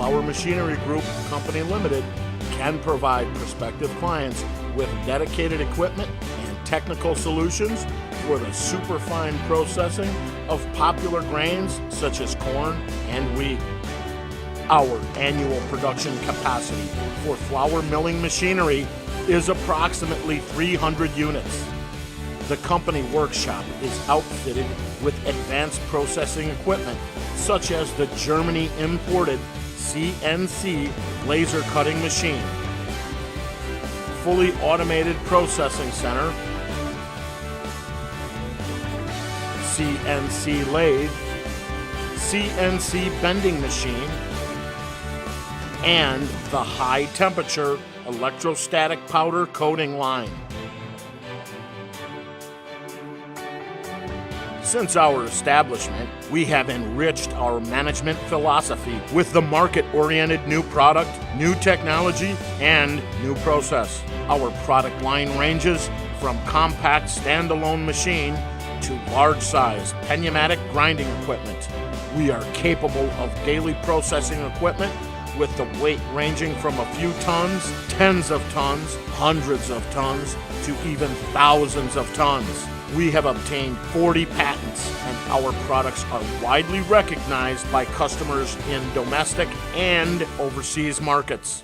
Flower Machinery Group Company Limited can provide prospective clients with dedicated equipment and technical solutions for the superfine processing of popular grains such as corn and wheat. Our annual production capacity for flour milling machinery is approximately 300 units. The company workshop is outfitted with advanced processing equipment such as the Germany imported CNC laser cutting machine, fully automated processing center, CNC lathe, CNC bending machine, and the high temperature electrostatic powder coating line. Since our establishment, we have enriched our management philosophy with the market-oriented new product, new technology, and new process. Our product line ranges from compact standalone machine to large-size pneumatic grinding equipment. We are capable of daily processing equipment with the weight ranging from a few tons, tens of tons, hundreds of tons, to even thousands of tons. We have obtained 40 patents, and our products are widely recognized by customers in domestic and overseas markets.